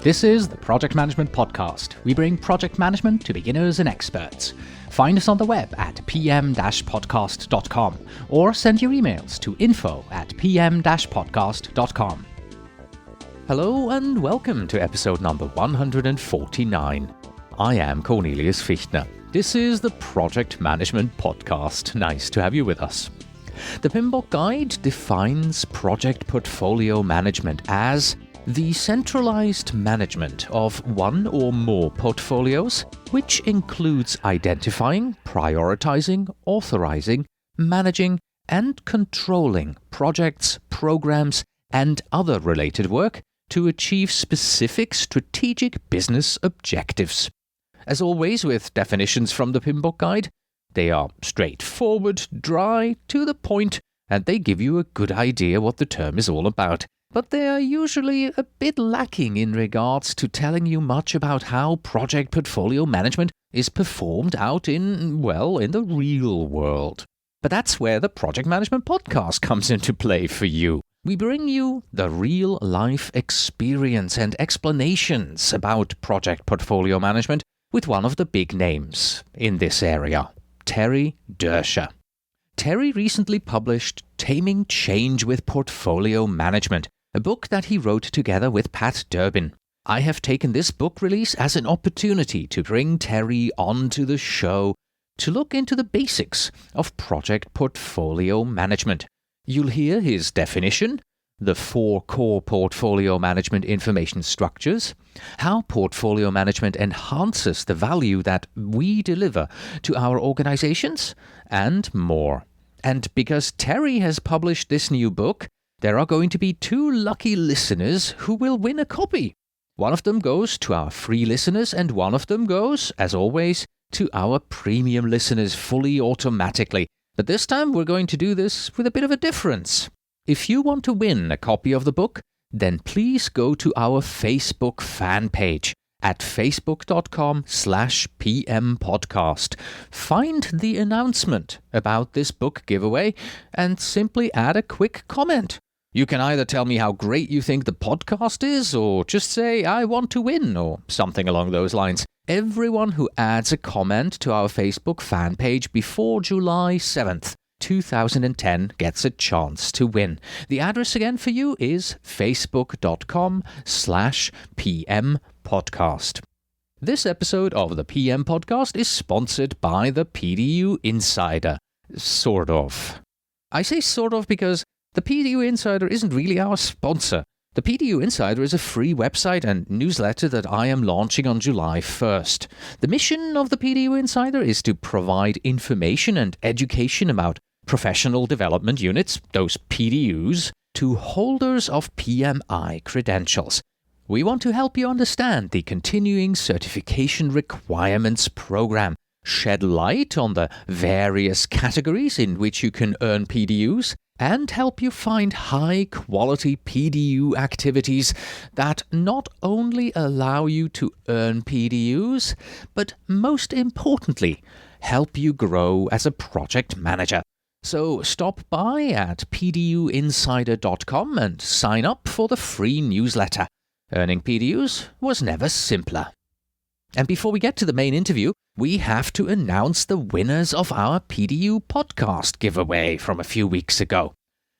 This is the Project Management Podcast. We bring project management to beginners and experts. Find us on the web at pm-podcast.com or send your emails to info@pm-podcast.com. Hello and welcome to episode number 149. I am Cornelius Fichtner. This is the Project Management Podcast. Nice to have you with us. The PMBOK Guide defines project portfolio management as the centralized management of one or more portfolios, which includes identifying, prioritizing, authorizing, managing, and controlling projects, programs, and other related work to achieve specific strategic business objectives. As always with definitions from the PMBOK Guide, they are straightforward, dry, to the point, and they give you a good idea what the term is all about. But they are usually a bit lacking in regards to telling you much about how project portfolio management is performed out in the real world. But that's where the Project Management Podcast comes into play for you. We bring you the real-life experience and explanations about project portfolio management with one of the big names in this area, Terry Dersher. Terry recently published Taming Change with Portfolio Management, a book that he wrote together with Pat Durbin. I have taken this book release as an opportunity to bring Terry onto the show to look into the basics of project portfolio management. You'll hear his definition, the 4 core portfolio management information structures, how portfolio management enhances the value that we deliver to our organizations, and more. And because Terry has published this new book, there are going to be 2 lucky listeners who will win a copy. One of them goes to our free listeners, and one of them goes, as always, to our premium listeners fully automatically. But this time we're going to do this with a bit of a difference. If you want to win a copy of the book, then please go to our Facebook fan page at facebook.com/pmpodcast. Find the announcement about this book giveaway and simply add a quick comment. You can either tell me how great you think the podcast is, or just say, I want to win, or something along those lines. Everyone who adds a comment to our Facebook fan page before July 7th, 2010 gets a chance to win. The address again for you is facebook.com/pmpodcast. This episode of the PM Podcast is sponsored by the PDU Insider. Sort of. I say sort of because the PDU Insider isn't really our sponsor. The PDU Insider is a free website and newsletter that I am launching on July 1st. The mission of the PDU Insider is to provide information and education about professional development units, those PDUs, to holders of PMI credentials. We want to help you understand the Continuing Certification Requirements Program, shed light on the various categories in which you can earn PDUs, and help you find high-quality PDU activities that not only allow you to earn PDUs, but most importantly, help you grow as a project manager. So stop by at pduinsider.com and sign up for the free newsletter. Earning PDUs was never simpler. And before we get to the main interview, we have to announce the winners of our PDU podcast giveaway from a few weeks ago.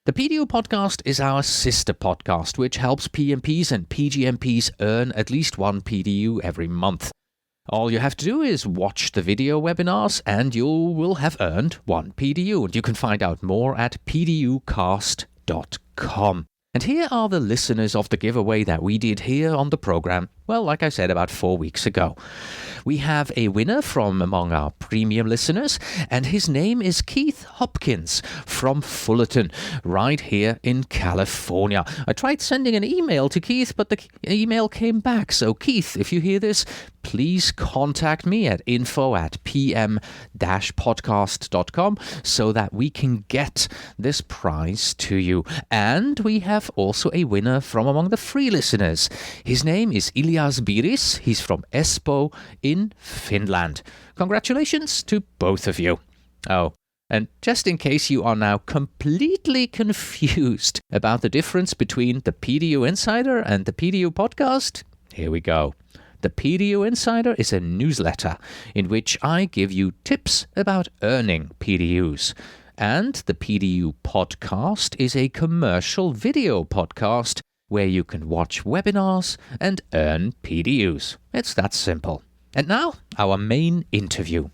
The PDU podcast is our sister podcast, which helps PMPs and PGMPs earn at least 1 PDU every month. All you have to do is watch the video webinars and you will have earned 1 PDU. And you can find out more at pducast.com. And here are the listeners of the giveaway that we did here on the program, well, like I said, about 4 weeks ago. We have a winner from among our premium listeners, and his name is Keith Hopkins from Fullerton, right here in California. I tried sending an email to Keith, but the email came back. So Keith, if you hear this, please contact me at info@pm-podcast.com so that we can get this prize to you. And we have also a winner from among the free listeners. His name is Ilias Biris. He's from Espoo in Finland. Congratulations to both of you. Oh, and just in case you are now completely confused about the difference between the PDU Insider and the PDU Podcast, Here we go. The PDU Insider is a newsletter in which I give you tips about earning PDUs. And the PDU Podcast is a commercial video podcast where you can watch webinars and earn PDUs. It's that simple. And now, our main interview.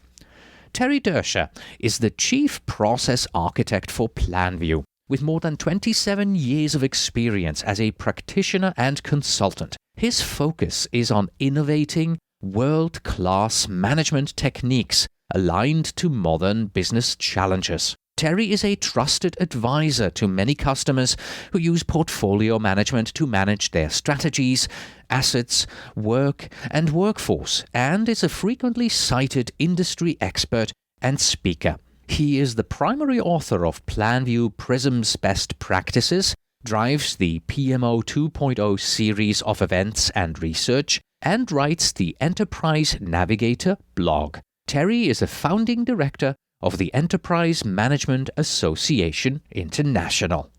Terry Dersher is the Chief Process Architect for PlanView, with more than 27 years of experience as a practitioner and consultant. His focus is on innovating world-class management techniques aligned to modern business challenges. Terry is a trusted advisor to many customers who use portfolio management to manage their strategies, assets, work, and workforce, and is a frequently cited industry expert and speaker. He is the primary author of PlanView Prism's Best Practices, drives the PMO 2.0 series of events and research, and writes the Enterprise Navigator blog. Terry is a founding director of the Enterprise Management Association International.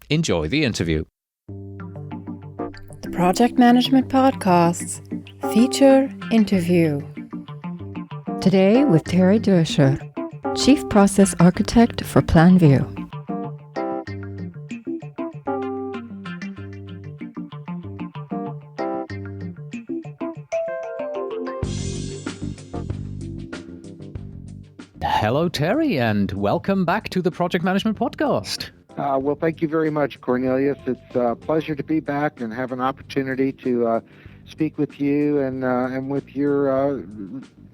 Enjoy the interview. The Project Management Podcasts feature interview. Today with Terry Dersher, Chief Process Architect for PlanView. Hello, Terry, and welcome back to the Project Management Podcast. Well, thank you very much, Cornelius. It's a pleasure to be back and have an opportunity to speak with you and with your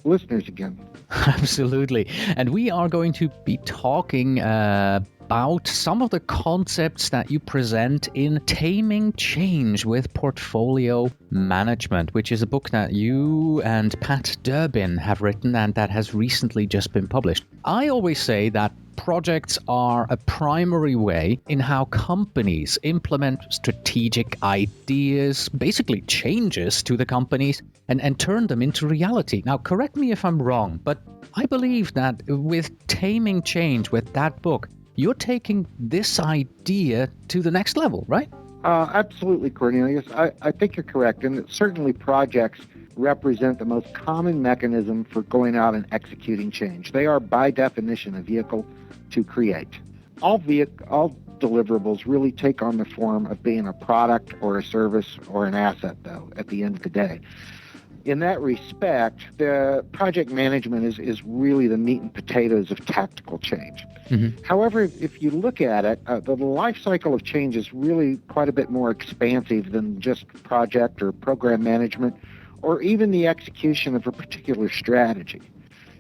listeners again. Absolutely. And we are going to be talking about some of the concepts that you present in Taming Change with Portfolio Management, which is a book that you and Pat Durbin have written and that has recently just been published. I always say that projects are a primary way in how companies implement strategic ideas, basically changes to the companies, and turn them into reality. Now, correct me if I'm wrong, but I believe that with Taming Change, with that book, you're taking this idea to the next level, right? Absolutely, Cornelius. I think you're correct. And certainly projects represent the most common mechanism for going out and executing change. They are, by definition, a vehicle to create. All deliverables really take on the form of being a product or a service or an asset, though, at the end of the day. In that respect, the project management is really the meat and potatoes of tactical change. Mm-hmm. However, if you look at it, the life cycle of change is really quite a bit more expansive than just project or program management or even the execution of a particular strategy.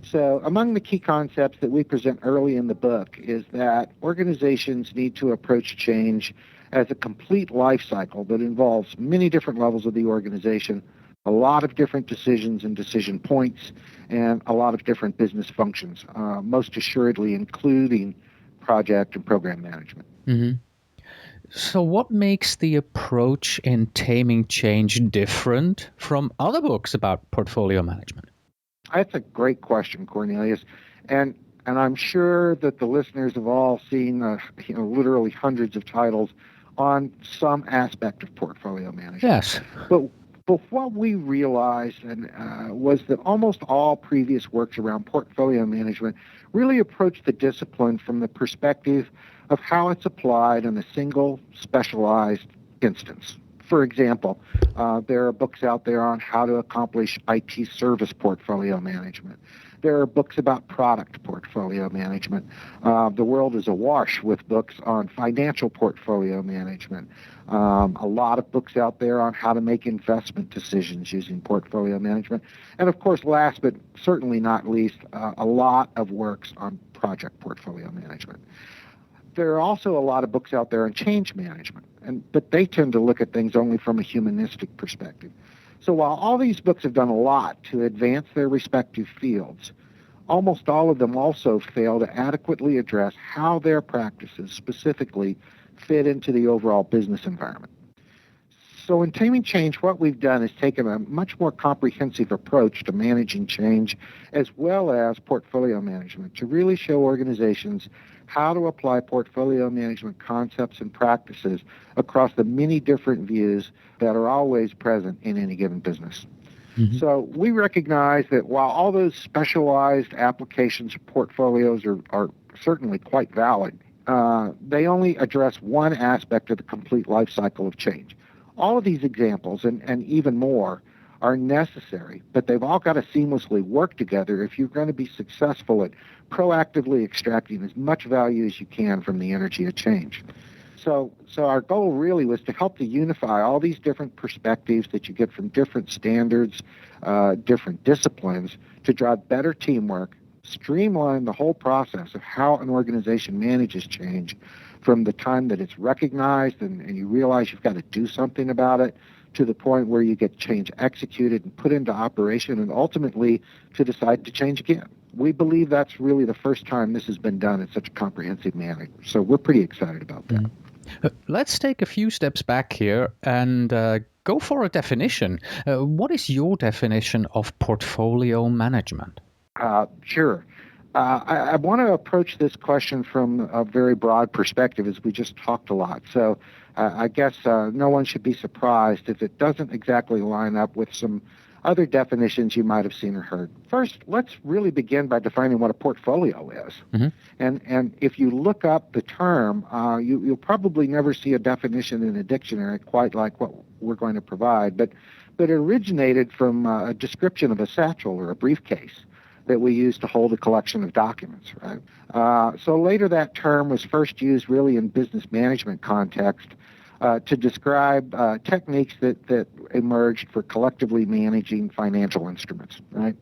So among the key concepts that we present early in the book is that organizations need to approach change as a complete life cycle that involves many different levels of the organization, a lot of different decisions and decision points, and a lot of different business functions, most assuredly including project and program management. Mm-hmm. So what makes the approach in Taming Change different from other books about portfolio management? That's a great question, Cornelius. And I'm sure that the listeners have all seen literally hundreds of titles on some aspect of portfolio management. Yes. But what we realized was that almost all previous works around portfolio management really approached the discipline from the perspective of how it's applied in a single specialized instance. For example, there are books out there on how to accomplish IT service portfolio management. There are books about product portfolio management. The world is awash with books on financial portfolio management. A lot of books out there on how to make investment decisions using portfolio management. And of course, last but certainly not least, a lot of works on project portfolio management. There are also a lot of books out there on change management, but they tend to look at things only from a humanistic perspective. So while all these books have done a lot to advance their respective fields, almost all of them also fail to adequately address how their practices specifically fit into the overall business environment. So in Taming Change, what we've done is taken a much more comprehensive approach to managing change as well as portfolio management to really show organizations how to apply portfolio management concepts and practices across the many different views that are always present in any given business. Mm-hmm. So we recognize that while all those specialized applications of portfolios are certainly quite valid, they only address one aspect of the complete life cycle of change. All of these examples, and even more, are necessary, but they've all got to seamlessly work together if you're going to be successful at proactively extracting as much value as you can from the energy of change. So our goal really was to help to unify all these different perspectives that you get from different standards, different disciplines, to drive better teamwork, streamline the whole process of how an organization manages change from the time that it's recognized and you realize you've got to do something about it to the point where you get change executed and put into operation and ultimately to decide to change again. We believe that's really the first time this has been done in such a comprehensive manner. So we're pretty excited about that. Let's take a few steps back here and go for a definition. What is your definition of portfolio management? Sure. I want to approach this question from a very broad perspective, as we just talked a lot. So I guess no one should be surprised if it doesn't exactly line up with some other definitions you might have seen or heard. First, let's really begin by defining what a portfolio is. Mm-hmm. And if you look up the term, you'll probably never see a definition in a dictionary quite like what we're going to provide. But it originated from a description of a satchel or a briefcase that we use to hold a collection of documents, right? So later that term was first used really in business management context to describe techniques that emerged for collectively managing financial instruments, right?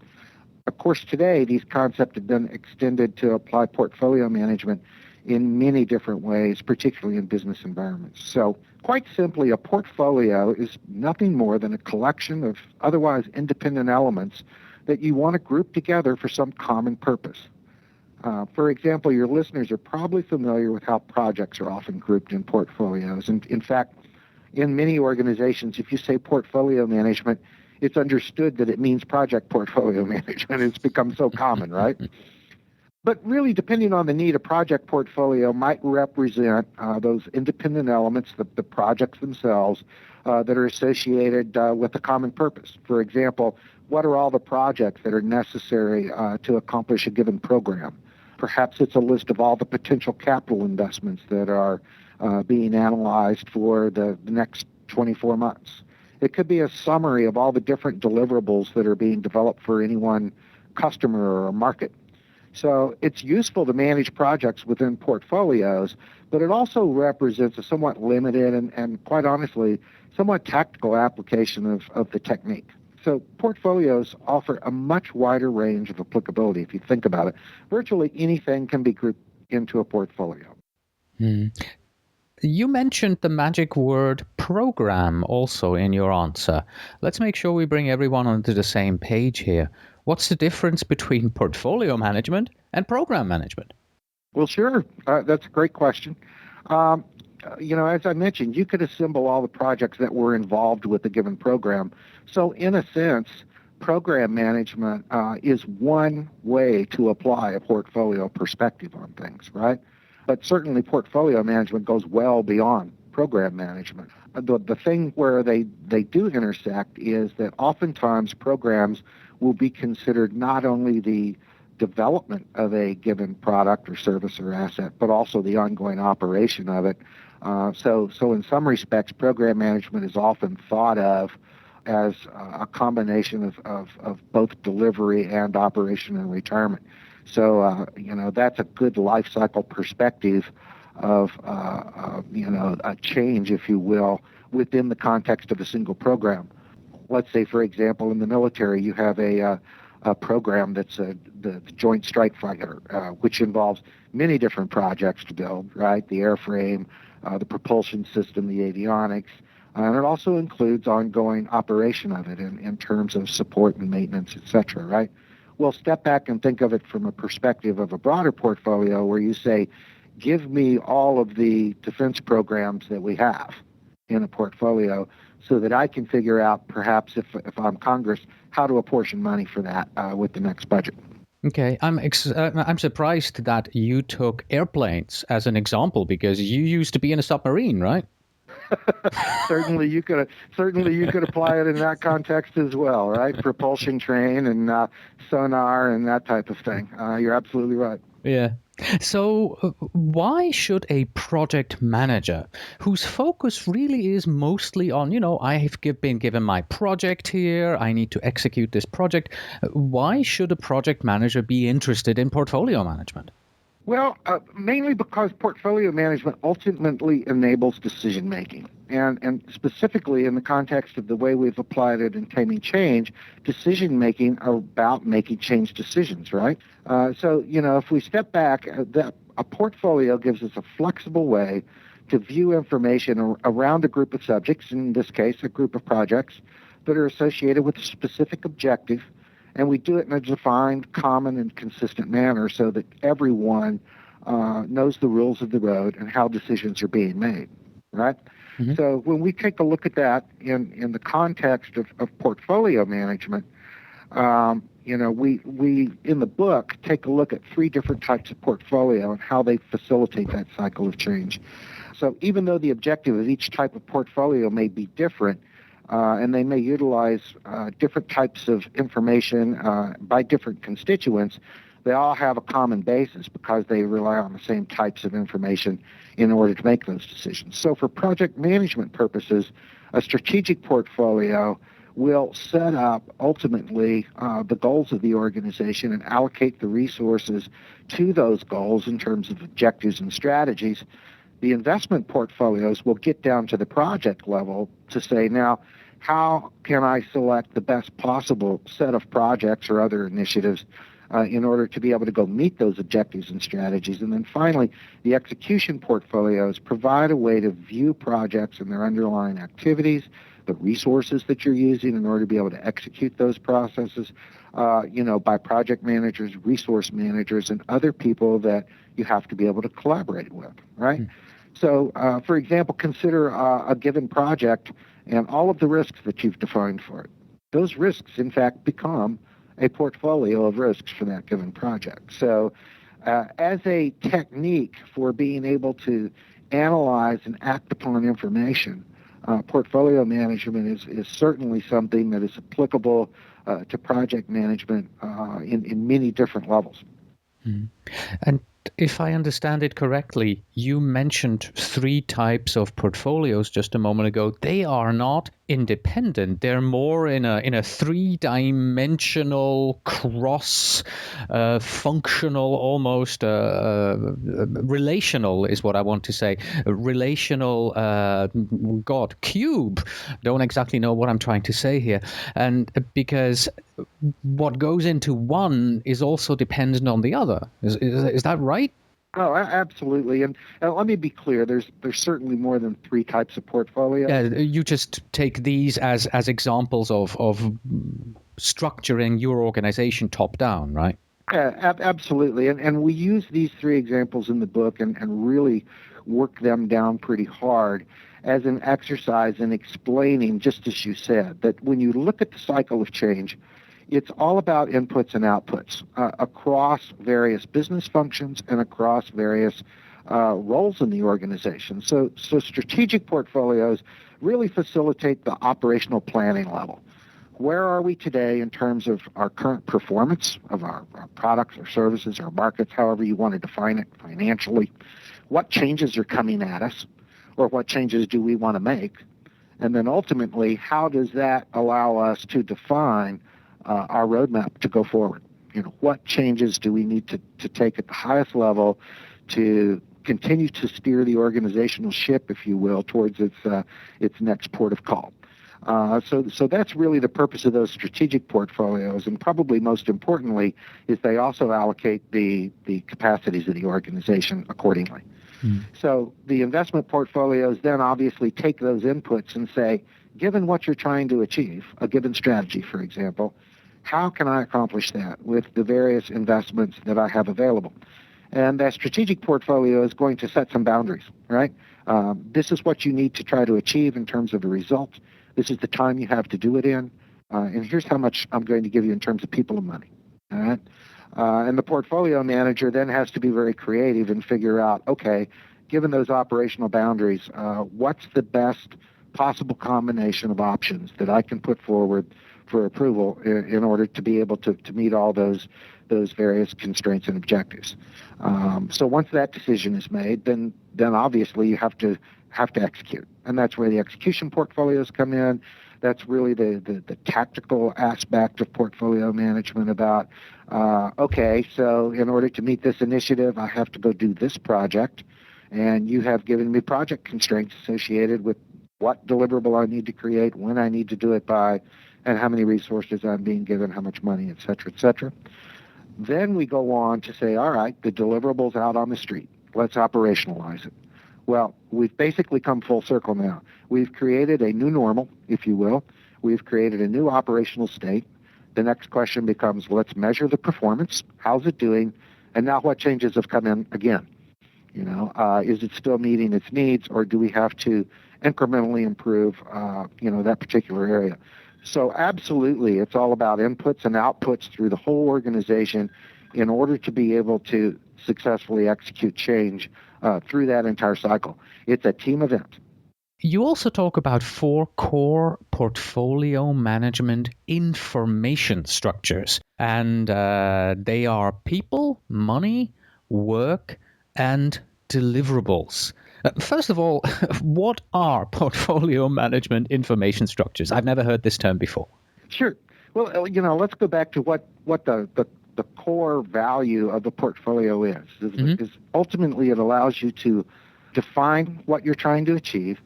Of course, today, these concepts have been extended to apply portfolio management in many different ways, particularly in business environments. So quite simply, a portfolio is nothing more than a collection of otherwise independent elements that you want to group together for some common purpose. For example, your listeners are probably familiar with how projects are often grouped in portfolios. And in fact, in many organizations, if you say portfolio management, it's understood that it means project portfolio management. It's become so common, right? But really, depending on the need, a project portfolio might represent those independent elements, the projects themselves, that are associated with a common purpose. For example, what are all the projects that are necessary to accomplish a given program? Perhaps it's a list of all the potential capital investments that are being analyzed for the next 24 months. It could be a summary of all the different deliverables that are being developed for any one customer or market. So it's useful to manage projects within portfolios, but it also represents a somewhat limited and quite honestly, somewhat tactical application of the technique. So portfolios offer a much wider range of applicability if you think about it. Virtually anything can be grouped into a portfolio. You mentioned the magic word program also in your answer. Let's make sure we bring everyone onto the same page here. What's the difference between portfolio management and program management? Well, sure. That's a great question. As I mentioned, you could assemble all the projects that were involved with a given program. So in a sense, program management is one way to apply a portfolio perspective on things, right? But certainly portfolio management goes well beyond program management. The thing where they do intersect is that oftentimes programs will be considered not only the development of a given product or service or asset, but also the ongoing operation of it. So in some respects, program management is often thought of as a combination of both delivery and operation and retirement. So, that's a good life cycle perspective of, a change, if you will, within the context of a single program. Let's say, for example, in the military, you have a program that's the Joint Strike Fighter, which involves many different projects to build, right? The airframe, the propulsion system, the avionics, and it also includes ongoing operation of it in terms of support and maintenance, et cetera, right? Well, step back and think of it from a perspective of a broader portfolio where you say, give me all of the defense programs that we have in a portfolio so that I can figure out, perhaps if I'm Congress, how to apportion money for that with the next budget. Okay, I'm surprised that you took airplanes as an example, because you used to be in a submarine, right? Certainly you could apply it in that context as well, right? Propulsion train and sonar and that type of thing. You're absolutely right. Yeah. So why should a project manager, whose focus really is mostly on, I have been given my project here, I need to execute this project, why should a project manager be interested in portfolio management? Well, mainly because portfolio management ultimately enables decision making. And specifically in the context of the way we've applied it in Taming Change, decision making about making change decisions, right? So, if we step back, a portfolio gives us a flexible way to view information around a group of subjects, in this case, a group of projects that are associated with a specific objective. And we do it in a defined, common, and consistent manner so that everyone knows the rules of the road and how decisions are being made, right? Mm-hmm. So when we take a look at that in the context of portfolio management, we in the book take a look at 3 different types of portfolio and how they facilitate that cycle of change. So even though the objective of each type of portfolio may be different, and they may utilize different types of information by different constituents, they all have a common basis because they rely on the same types of information in order to make those decisions. So for project management purposes, a strategic portfolio will set up ultimately the goals of the organization and allocate the resources to those goals in terms of objectives and strategies. The investment portfolios will get down to the project level to say, now, how can I select the best possible set of projects or other initiatives in order to be able to go meet those objectives and strategies? And then finally, the execution portfolios provide a way to view projects and their underlying activities, the resources that you're using in order to be able to execute those processes, by project managers, resource managers, and other people that you have to be able to collaborate with, right? Mm-hmm. So, for example, consider a given project and all of the risks that you've defined for it. Those risks, in fact, become a portfolio of risks for that given project. So, as a technique for being able to analyze and act upon information, portfolio management is certainly something that is applicable to project management in many different levels. Mm. And if I understand it correctly, you mentioned 3 types of portfolios just a moment ago. They are not independent. They're more in a 3-dimensional, cross-functional, almost relational is what I want to say. Relational, cube. Don't exactly know what I'm trying to say here. And because what goes into one is also dependent on the other. Is that right? Oh, absolutely. And let me be clear, there's certainly more than 3 types of portfolio. You just take these as examples of structuring your organization top down, right? Yeah, absolutely. And we use these 3 examples in the book and really work them down pretty hard as an exercise in explaining, just as you said, that when you look at the cycle of change, it's all about inputs and outputs across various business functions and across various roles in the organization. So strategic portfolios really facilitate the operational planning level. Where are we today in terms of our current performance of our products or services or markets, however you want to define it financially? What changes are coming at us, or what changes do we want to make? And then ultimately, how does that allow us to define our roadmap to go forward? What changes do we need to take at the highest level to continue to steer the organizational ship, if you will, towards its next port of call? So that's really the purpose of those strategic portfolios, and probably most importantly is they also allocate the capacities of the organization accordingly. So the investment portfolios then obviously take those inputs and say, given what you're trying to achieve, a given strategy, for example, how can I accomplish that with the various investments that I have available? And that strategic portfolio is going to set some boundaries, right? This is what you need to try to achieve in terms of the results. This is the time you have to do it in. And here's how much I'm going to give you in terms of people and money. All right? And the portfolio manager then has to be very creative and figure out, okay, given those operational boundaries, what's the best possible combination of options that I can put forward for approval in order to be able to meet all those various constraints and objectives. So once that decision is made, then obviously you have to execute, and that's where the execution portfolios come in. That's really the tactical aspect of portfolio management about, okay, so in order to meet this initiative, I have to go do this project, and you have given me project constraints associated with what deliverable I need to create, when I need to do it by, and how many resources I'm being given, how much money, et cetera, et cetera. Then we go on to say, all right, the deliverables out on the street. Let's operationalize it. Well, we've basically come full circle now. We've created a new normal, if you will. We've created a new operational state. The next question becomes, let's measure the performance. How's it doing? And now what changes have come in again? Is it still meeting its needs, or do we have to incrementally improve, that particular area? So absolutely, it's all about inputs and outputs through the whole organization in order to be able to successfully execute change through that entire cycle. It's a team event. You also talk about 4 core portfolio management information structures, and they are people, money, work, and deliverables. First of all, what are portfolio management information structures? I've never heard this term before. Sure. Well, let's go back to what the core value of the portfolio is. Is ultimately it allows you to define what you're trying to achieve,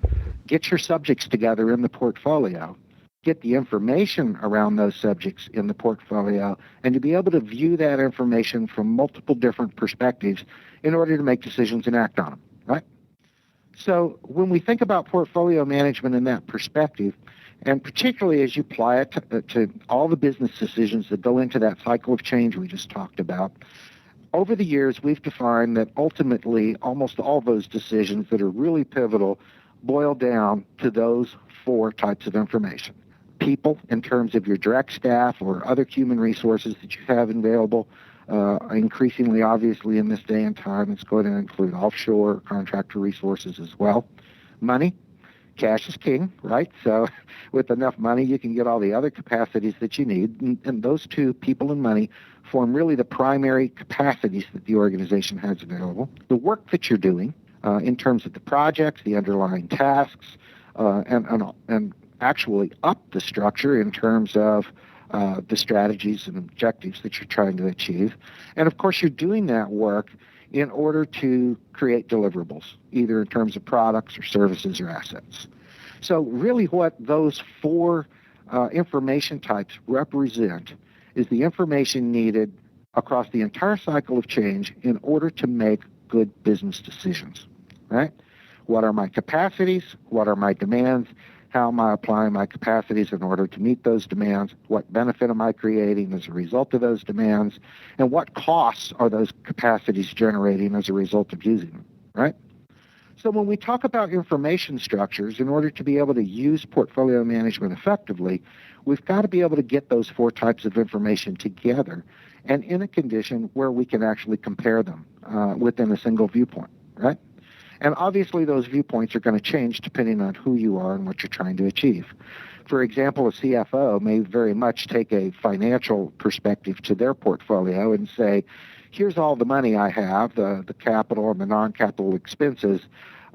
get your subjects together in the portfolio, get the information around those subjects in the portfolio, and to be able to view that information from multiple different perspectives in order to make decisions and act on them, right? So when we think about portfolio management in that perspective, and particularly as you apply it to all the business decisions that go into that cycle of change we just talked about, over the years we've defined that ultimately almost all those decisions that are really pivotal boil down to those 4 types of information. People, in terms of your direct staff or other human resources that you have available. Increasingly, obviously, in this day and time, it's going to include offshore contractor resources as well. Money. Cash is king, right? So with enough money, you can get all the other capacities that you need. And those 2, people and money, form really the primary capacities that the organization has available. The work that you're doing in terms of the projects, the underlying tasks, and actually up the structure in terms of the strategies and objectives that you're trying to achieve. And of course, you're doing that work in order to create deliverables, either in terms of products or services or assets. So really what those 4 information types represent is the information needed across the entire cycle of change in order to make good business decisions, right? What are my capacities? What are my demands? How am I applying my capacities in order to meet those demands? What benefit am I creating as a result of those demands? And what costs are those capacities generating as a result of using them, right? So when we talk about information structures, in order to be able to use portfolio management effectively, we've got to be able to get those 4 types of information together and in a condition where we can actually compare them within a single viewpoint, right? And obviously those viewpoints are going to change depending on who you are and what you're trying to achieve. For example, a CFO may very much take a financial perspective to their portfolio and say, here's all the money I have, the capital and the non-capital expenses.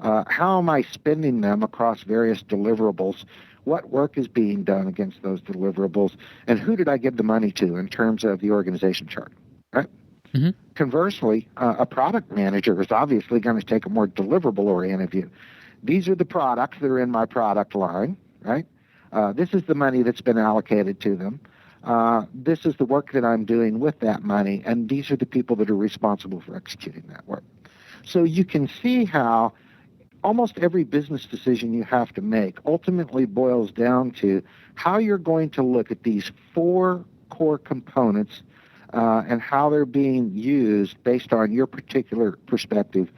How am I spending them across various deliverables? What work is being done against those deliverables? And who did I give the money to in terms of the organization chart, right? Mm-hmm. Conversely, a product manager is obviously going to take a more deliverable-oriented view. These are the products that are in my product line, right? This is the money that's been allocated to them. This is the work that I'm doing with that money, and these are the people that are responsible for executing that work. So you can see how almost every business decision you have to make ultimately boils down to how you're going to look at these 4 core components and how they're being used based on your particular perspective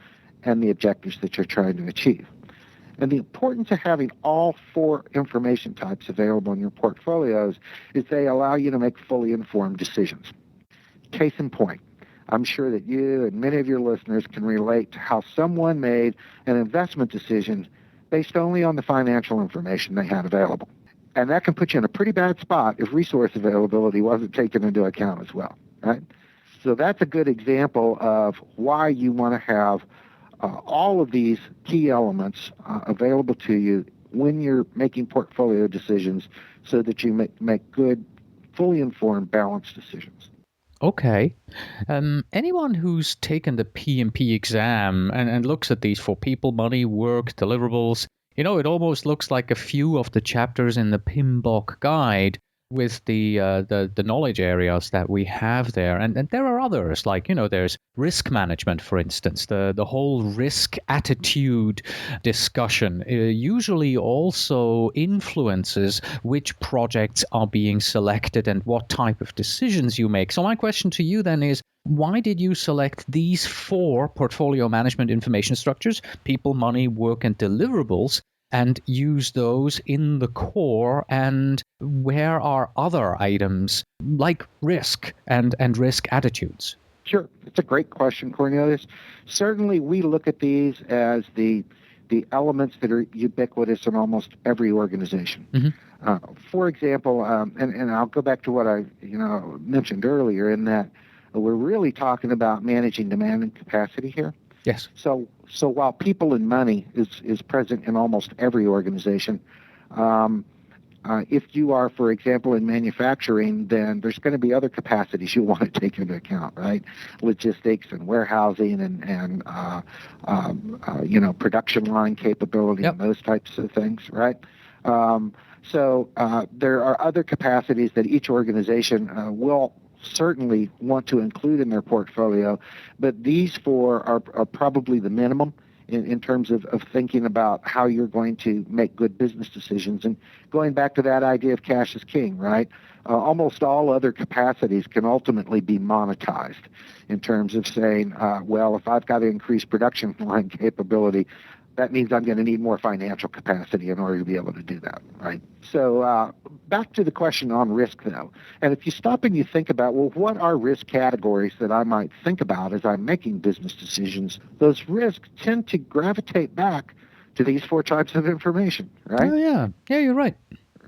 and the objectives that you're trying to achieve. And the importance of having all four information types available in your portfolios is they allow you to make fully informed decisions. Case in point, I'm sure that you and many of your listeners can relate to how someone made an investment decision based only on the financial information they had available. And that can put you in a pretty bad spot if resource availability wasn't taken into account as well, right? So that's a good example of why you want to have all of these key elements available to you when you're making portfolio decisions so that you make good, fully informed, balanced decisions. Okay. Anyone who's taken the PMP exam and looks at these for people, money, work, deliverables, it almost looks like a few of the chapters in the PMBOK guide with the knowledge areas that we have there. And there are others, like, there's risk management, for instance. The whole risk attitude discussion usually also influences which projects are being selected and what type of decisions you make. So my question to you then is, why did you select these 4 portfolio management information structures, people, money, work, and deliverables, and use those in the core? And where are other items like risk and risk attitudes? Sure. It's a great question, Cornelius. Certainly, we look at these as the elements that are ubiquitous in almost every organization. Mm-hmm. For example, and I'll go back to what I mentioned earlier, in that we're really talking about managing demand and capacity here. Yes. So while people and money is present in almost every organization, if you are, for example, in manufacturing, then there's going to be other capacities you want to take into account, right? Logistics and warehousing and production line capability, yep, and those types of things, right? So there are other capacities that each organization will certainly want to include in their portfolio, but these 4 are probably the minimum in terms of thinking about how you're going to make good business decisions. And going back to that idea of cash is king, right? Almost all other capacities can ultimately be monetized in terms of saying, well, if I've got to increase production line capability, that means I'm going to need more financial capacity in order to be able to do that, right? So back to the question on risk, though. And if you stop and you think about, well, what are risk categories that I might think about as I'm making business decisions, those risks tend to gravitate back to these 4 types of information, right? Oh, yeah. Yeah, you're right.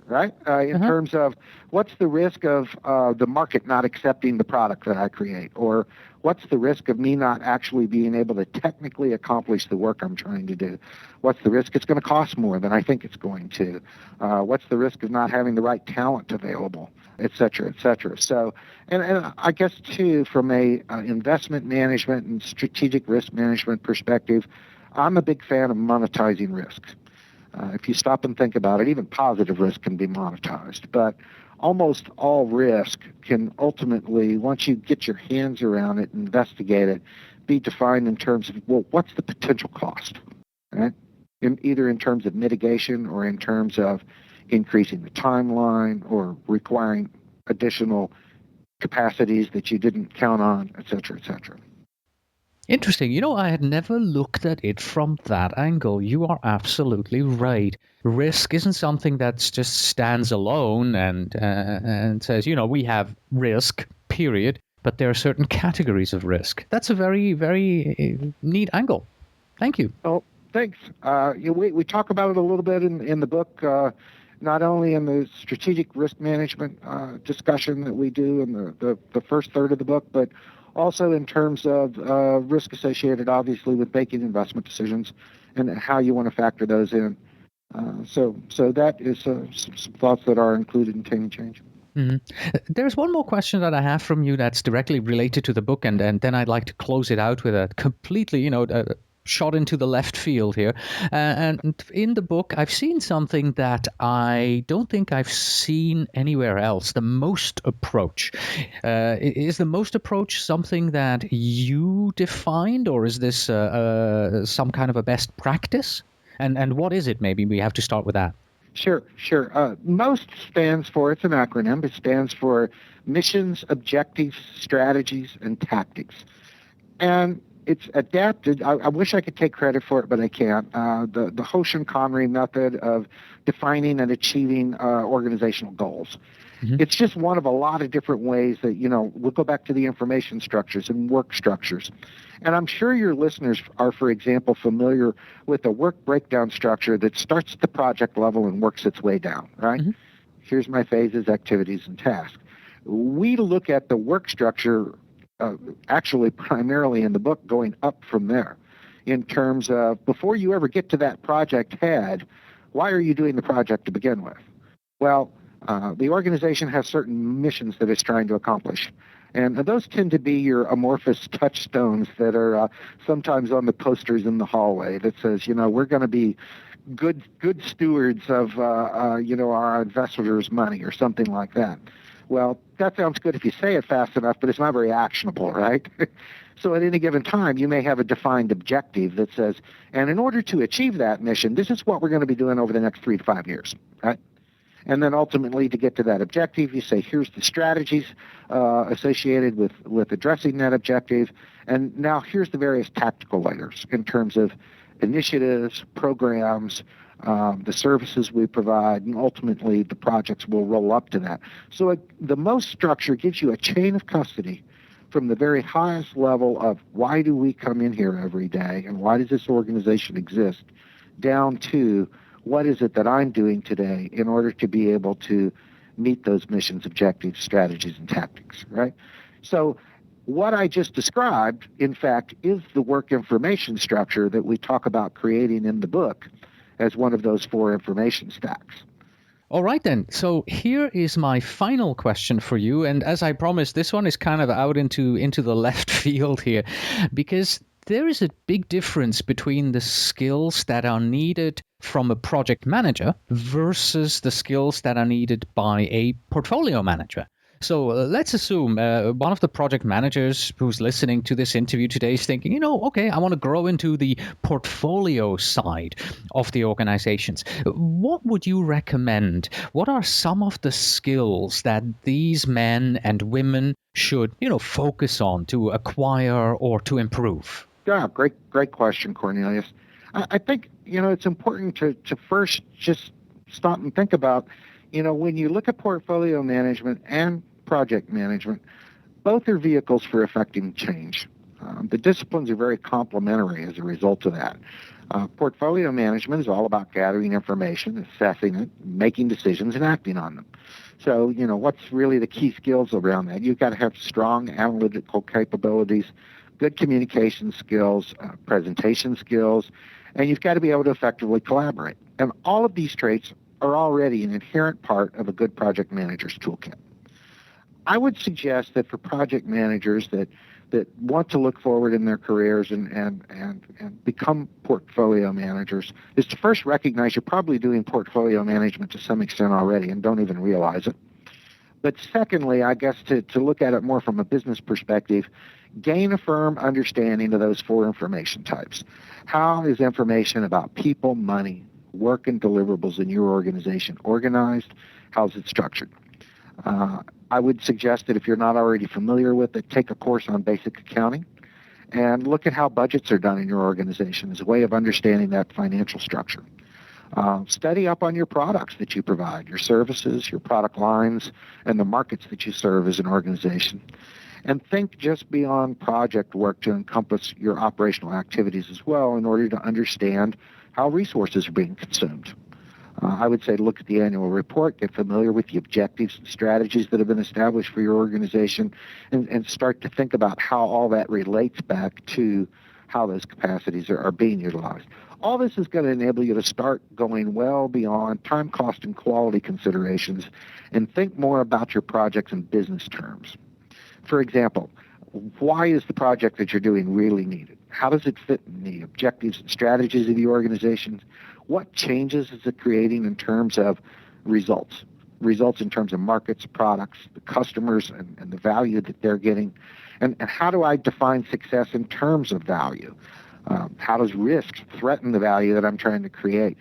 Right? In terms of what's the risk of the market not accepting the product that I create, or what's the risk of me not actually being able to technically accomplish the work I'm trying to do? What's the risk it's going to cost more than I think it's going to? What's the risk of not having the right talent available, et cetera, et cetera? So, and I guess, too, from a investment management and strategic risk management perspective, I'm a big fan of monetizing risk. If you stop and think about it, even positive risk can be monetized. But almost all risk can ultimately, once you get your hands around it and investigate it, be defined in terms of, well, what's the potential cost, right? Either in terms of mitigation or in terms of increasing the timeline or requiring additional capacities that you didn't count on, et cetera, et cetera. Interesting. I had never looked at it from that angle. You are absolutely right. Risk isn't something that just stands alone and says, we have risk, period, but there are certain categories of risk. That's a very, very neat angle. Thank you. Oh, thanks. We talk about it a little bit in the book, not only in the strategic risk management discussion that we do in the first third of the book, but also in terms of risk associated, obviously, with making investment decisions and how you want to factor those in. So that is some thoughts that are included in Taming Change. Mm-hmm. There's one more question that I have from you that's directly related to the book, and then I'd like to close it out with a completely, shot into the left field here. And in the book, I've seen something that I don't think I've seen anywhere else, the MOST approach. Is the MOST approach something that you defined, or is this some kind of a best practice? And what is it? Maybe we have to start with that. Sure. MOST stands for, it's an acronym, it stands for Missions, Objectives, Strategies, and Tactics. And it's adapted. I wish I could take credit for it, but I can't. The Hoshin-Conry method of defining and achieving organizational goals. Mm-hmm. It's just one of a lot of different ways that, we'll go back to the information structures and work structures. And I'm sure your listeners are, for example, familiar with a work breakdown structure that starts at the project level and works its way down, right? Mm-hmm. Here's my phases, activities, and tasks. We look at the work structure actually primarily in the book going up from there in terms of before you ever get to that project head, why are you doing the project to begin with? Well, the organization has certain missions that it's trying to accomplish. And those tend to be your amorphous touchstones that are sometimes on the posters in the hallway that says, we're going to be good stewards of, our investors' money or something like that. Well, that sounds good if you say it fast enough, but it's not very actionable, right? So at any given time, you may have a defined objective that says, and in order to achieve that mission, this is what we're going to be doing over the next 3 to 5 years, right? And then ultimately, to get to that objective, you say, here's the strategies associated with addressing that objective. And now here's the various tactical layers in terms of initiatives, programs, the services we provide, and ultimately the projects will roll up to that. So the most structure gives you a chain of custody from the very highest level of why do we come in here every day and why does this organization exist, down to what is it that I'm doing today in order to be able to meet those missions, objectives, strategies, and tactics, right? So what I just described, in fact, is the work information structure that we talk about creating in the book as one of those 4 information stacks. All right, then. So here is my final question for you. And as I promised, this one is kind of out into the left field here, because there is a big difference between the skills that are needed from a project manager versus the skills that are needed by a portfolio manager. So let's assume one of the project managers who's listening to this interview today is thinking, okay, I want to grow into the portfolio side of the organizations. What would you recommend? What are some of the skills that these men and women should, focus on to acquire or to improve? Yeah, great question, Cornelius. I think, it's important to first just stop and think about, when you look at portfolio management and project management, both are vehicles for effecting change. The disciplines are very complementary as a result of that. Portfolio management is all about gathering information, assessing it, making decisions, and acting on them. So, what's really the key skills around that? You've got to have strong analytical capabilities, good communication skills, presentation skills, and you've got to be able to effectively collaborate. And all of these traits are already an inherent part of a good project manager's toolkit. I would suggest that for project managers that want to look forward in their careers and become portfolio managers is to first recognize you're probably doing portfolio management to some extent already and don't even realize it. But secondly, I guess to look at it more from a business perspective, gain a firm understanding of those 4 information types. How is information about people, money, work, and deliverables in your organization organized? How's it structured? I would suggest that if you're not already familiar with it, take a course on basic accounting and look at how budgets are done in your organization as a way of understanding that financial structure. Study up on your products that you provide, your services, your product lines, and the markets that you serve as an organization. And think just beyond project work to encompass your operational activities as well in order to understand how resources are being consumed. I would say look at the annual report, get familiar with the objectives and strategies that have been established for your organization, and start to think about how all that relates back to how those capacities are being utilized. All this is going to enable you to start going well beyond time, cost, and quality considerations and think more about your projects in business terms. For example, why is the project that you're doing really needed? How does it fit in the objectives and strategies of the organization? What changes is it creating in terms of results? Results in terms of markets, products, the customers, and the value that they're getting. And how do I define success in terms of value? How does risk threaten the value that I'm trying to create?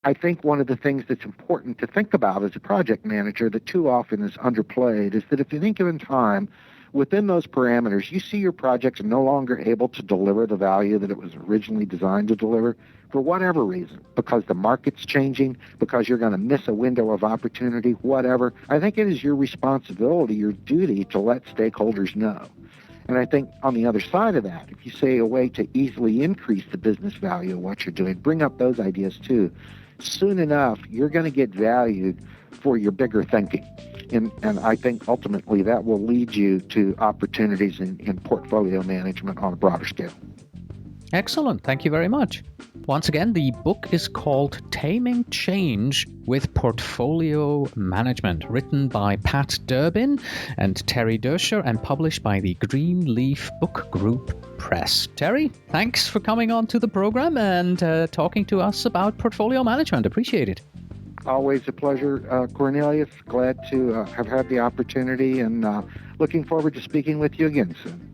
I think one of the things that's important to think about as a project manager that too often is underplayed is that at any given time, within those parameters, you see your project no longer able to deliver the value that it was originally designed to deliver for whatever reason, because the market's changing, because you're going to miss a window of opportunity, whatever, I think it is your responsibility, your duty to let stakeholders know. And I think on the other side of that, if you say a way to easily increase the business value of what you're doing, bring up those ideas too. Soon enough, you're going to get valued for your bigger thinking. And I think ultimately that will lead you to opportunities in portfolio management on a broader scale. Excellent. Thank you very much. Once again, the book is called Taming Change with Portfolio Management, written by Pat Durbin and Terry Dersher and published by the Greenleaf Book Group Press. Terry, thanks for coming on to the program and talking to us about portfolio management. Appreciate it. Always a pleasure, Cornelius. Glad to have had the opportunity and looking forward to speaking with you again soon.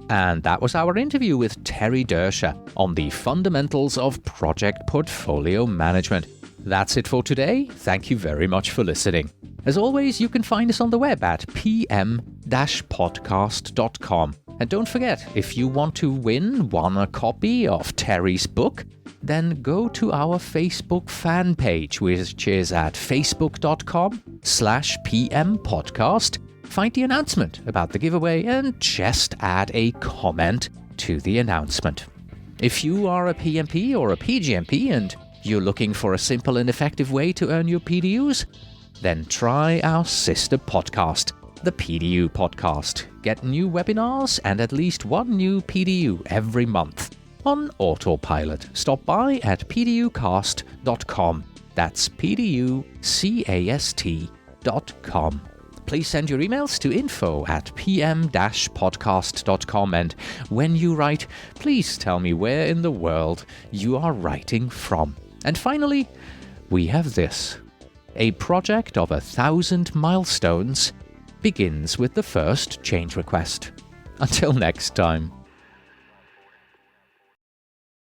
And that was our interview with Terry Dersher on the fundamentals of project portfolio management. That's it for today. Thank you very much for listening. As always, you can find us on the web at pm-podcast.com. And don't forget, if you want to win a copy of Terry's book, then go to our Facebook fan page, which is at facebook.com/pmpodcast. Find the announcement about the giveaway and just add a comment to the announcement. If you are a PMP or a PGMP and you're looking for a simple and effective way to earn your PDUs, then try our sister podcast, the PDU Podcast. Get new webinars and at least one new PDU every month on autopilot. Stop by at pducast.com. That's pducast.com. Please send your emails to info@pm-podcast.com, and when you write, please tell me where in the world you are writing from. And finally, we have this. A project of 1,000 milestones begins with the first change request. Until next time.